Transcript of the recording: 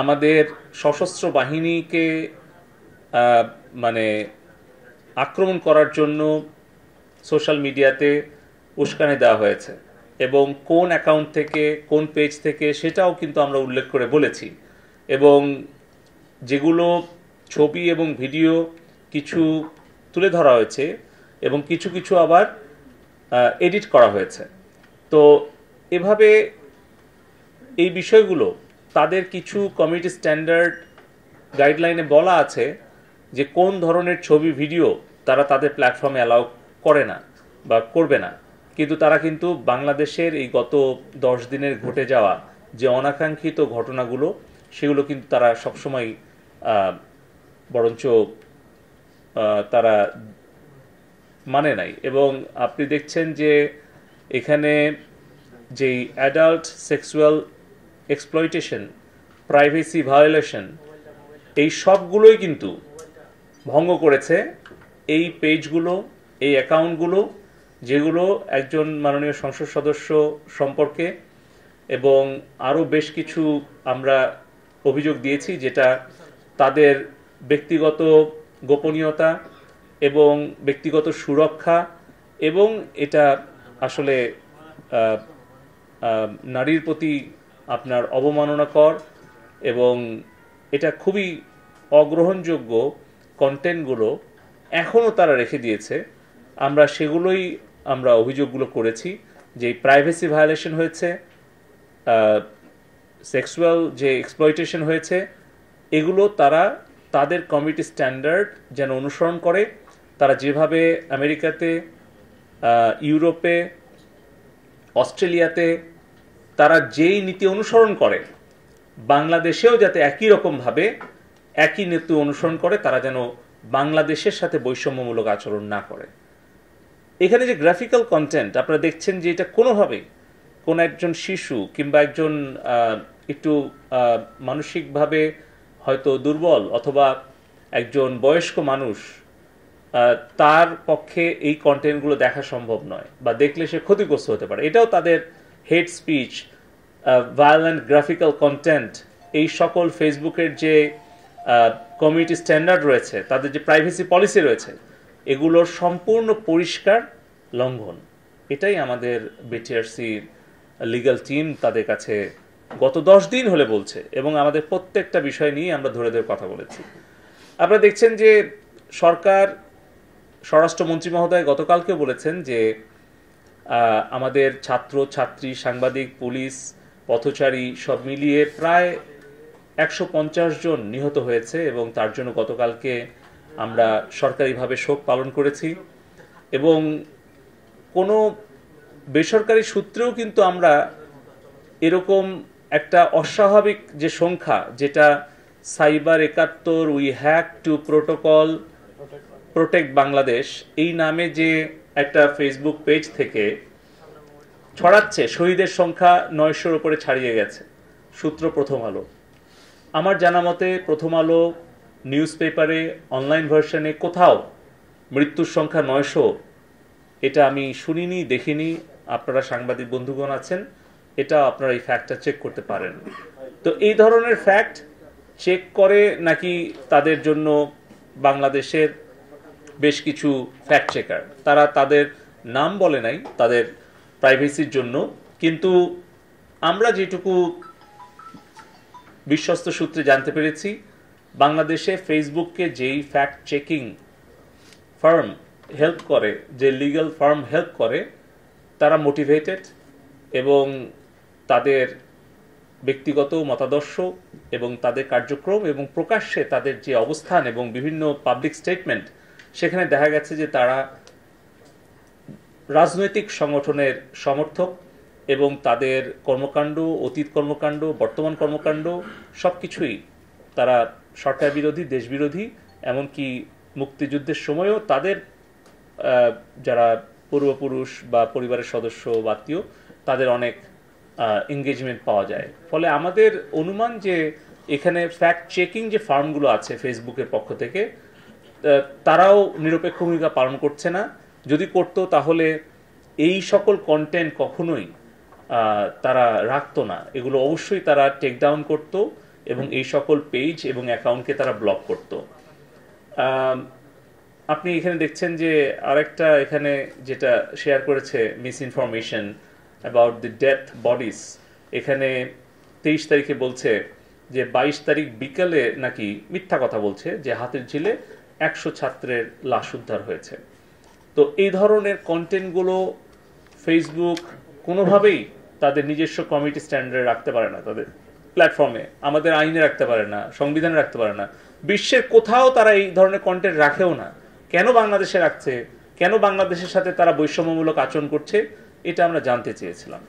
আমাদের সশস্ত্র বাহিনীকে মানে আক্রমণ করার জন্য সোশ্যাল মিডিয়াতে উস্কানি দেওয়া হয়েছে এবং কোন অ্যাকাউন্ট থেকে কোন পেজ থেকে সেটাও কিন্তু আমরা উল্লেখ করে বলেছি এবং যেগুলো ছবি এবং ভিডিও কিছু তুলে ধরা হয়েছে এবং কিছু কিছু আবার এডিট করা হয়েছে। তো এভাবে এই বিষয়গুলো তাদের কিছু কমিউনিটি স্ট্যান্ডার্ড গাইডলাইনে বলা আছে যে কোন ধরনের ছবি ভিডিও তারা তাদের প্ল্যাটফর্মে অ্যালাউ করে না বা করবে না, কিন্তু তারা কিন্তু বাংলাদেশের এই গত 10 দিনের ঘটে যাওয়া যে অনাকাঙ্ক্ষিত ঘটনাগুলো সেগুলো কিন্তু তারা সবসময় বরঞ্চ তারা মানে নাই। এবং আপনি দেখছেন যে এখানে যেই adult sexual exploitation, privacy violation, এই সবগুলোই কিন্তু ভঙ্গ করেছে এই পেজগুলো, এই অ্যাকাউন্টগুলো, যেগুলো একজন মাননীয় সংসদ সদস্য সম্পর্কে এবং আরও বেশ কিছু আমরা অভিযোগ দিয়েছি যেটা তাদের ব্যক্তিগত গোপনীয়তা এবং ব্যক্তিগত সুরক্ষা এবং এটা আসলে নারীর প্রতি আপনার অবমাননাকর এবং এটা খুবই অগ্রহণযোগ্য কন্টেন্টগুলো এখনও তারা রেখে দিয়েছে। আমরা সেগুলোই আমরা অভিযোগগুলো করেছি যে প্রাইভেসি ভায়োলেশন হয়েছে, সেক্সুয়াল যে এক্সপ্লয়টেশন হয়েছে, এগুলো তারা তাদের কমিউনিটি স্ট্যান্ডার্ড যেন অনুসরণ করে। তারা যেভাবে আমেরিকাতে, ইউরোপে, অস্ট্রেলিয়াতে তারা যেই নীতি অনুসরণ করে বাংলাদেশেও যাতে একই রকমভাবে একই নীতি অনুসরণ করে, তারা যেন বাংলাদেশের সাথে বৈষম্যমূলক আচরণ না করে। এখানে যে গ্রাফিক্যাল কন্টেন্ট আপনারা দেখছেন যে এটা কোনোভাবেই কোনো একজন শিশু কিংবা একজন একটু মানসিকভাবে হয়তো দুর্বল অথবা একজন বয়স্ক মানুষ তার পক্ষে এই কন্টেন্টগুলো দেখা সম্ভব নয় বা দেখলে সে ক্ষতিগ্রস্ত হতে পারে। এটাও তাদের হেট স্পিচ, ভায়োলেন্ট গ্রাফিক্যাল কন্টেন্ট, এই সকল ফেসবুকের যে কমিউনিটি স্ট্যান্ডার্ড রয়েছে, তাদের যে প্রাইভেসি পলিসি রয়েছে, এগুলোর সম্পূর্ণ পরিষ্কার লঙ্ঘন। এটাই আমাদের বিটিআরসির লিগ্যাল টিম তাদের কাছে গত 10 দিন হলে বলছে এবং আমাদের প্রত্যেকটা বিষয় নিয়ে আমরা ধরে ধরে কথা বলেছি। আপনারা দেখছেন যে সরকার, স্বরাষ্ট্রমন্ত্রী মহোদয় গতকালকে বলেছেন যে আমাদের ছাত্র ছাত্রী, সাংবাদিক, পুলিশ, পথচারী সব মিলিয়ে প্রায় 150 জন নিহত হয়েছে এবং তার জন্য গতকালকে আমরা সরকারিভাবে শোক পালন করেছি। এবং কোনো বেসরকারি সূত্রেও কিন্তু আমরা এরকম একটা অস্বাভাবিক যে সংখ্যা, যেটা cyber 71 we hack to protocol protect Bangladesh, এই নামে যে একটা ফেসবুক পেজ থেকে ছড়াচ্ছে শহীদের সংখ্যা 900-র উপরে ছাড়িয়ে গেছে। সূত্র প্রথম আলো। আমার জানা মতে প্রথম আলো নিউজ পেপারে অনলাইন ভার্সনে কোথাও মৃত্যুর সংখ্যা 900 এটা আমি শুনিনি, দেখিনি। আপনারা সাংবাদিক বন্ধুগণ আছেন, এটা আপনারা এই ফ্যাক্টটা চেক করতে পারেন। তো এই ধরনের ফ্যাক্ট চেক করে নাকি তাদের জন্য বাংলাদেশের বেশ কিছু ফ্যাক্ট চেকার, তারা তাদের নাম বলে নাই তাদের প্রাইভেসির জন্য, কিন্তু আমরা যেটুকু বিশ্বস্ত সূত্রে জানতে পেরেছি, বাংলাদেশে ফেসবুককে যেই ফ্যাক্ট চেকিং ফার্ম হেল্প করে, যে লিগ্যাল ফার্ম হেল্প করে, তারা মোটিভেটেড এবং তাদের ব্যক্তিগত মতাদর্শ এবং তাদের কার্যক্রম এবং প্রকাশ্যে তাদের যে অবস্থান এবং বিভিন্ন পাবলিক স্টেটমেন্ট, সেখানে দেখা গেছে যে তারা রাজনৈতিক সংগঠনের সমর্থক এবং তাদের কর্মকাণ্ড, অতীত কর্মকাণ্ড, বর্তমান কর্মকাণ্ড সব কিছুই তারা সরকার বিরোধী, দেশ বিরোধী, এমনকি মুক্তিযুদ্ধের সময়ও তাদের যারা পূর্বপুরুষ বা পরিবারের সদস্য বা আত্মীয়, তাদের অনেক এঙ্গেজমেন্ট পাওয়া যায়। ফলে আমাদের অনুমান যে এখানে ফ্যাক্ট চেকিং যে ফার্মগুলো আছে ফেসবুকের পক্ষ থেকে, তারাও নিরপেক্ষ ভূমিকা পালন করছে না। যদি করতো তাহলে এই সকল কন্টেন্ট কখনোই তারা রাখতো না, এগুলো অবশ্যই তারা টেক ডাউন করতো এবং এই সকল পেজ এবং অ্যাকাউন্টকে তারা ব্লক করত। আপনি এখানে দেখছেন যে আরেকটা এখানে যেটা শেয়ার করেছে miss information about the death bodies, এখানে 23 তারিখে বলছে যে 22 তারিখ বিকালে নাকি মিথ্যা কথা বলছে যে হাতিরঝিলে 100 ছাত্রের লাশ উদ্ধার হয়েছে। তো এই ধরনের কন্টেন্টগুলো ফেসবুক কোনোভাবেই তাদের নিজস্ব কমিটি স্ট্যান্ডার্ড রাখতে পারে না, তাদের প্ল্যাটফর্মে আমাদের আইনে রাখতে পারে না, সংবিধানে রাখতে পারে না, বিশ্বের কোথাও তারা এই ধরনের কন্টেন্ট রাখেও না। কেন বাংলাদেশে রাখছে, কেন বাংলাদেশের সাথে তারা বৈষম্যমূলক আচরণ করছে, এটা আমরা জানতে চেয়েছিলাম।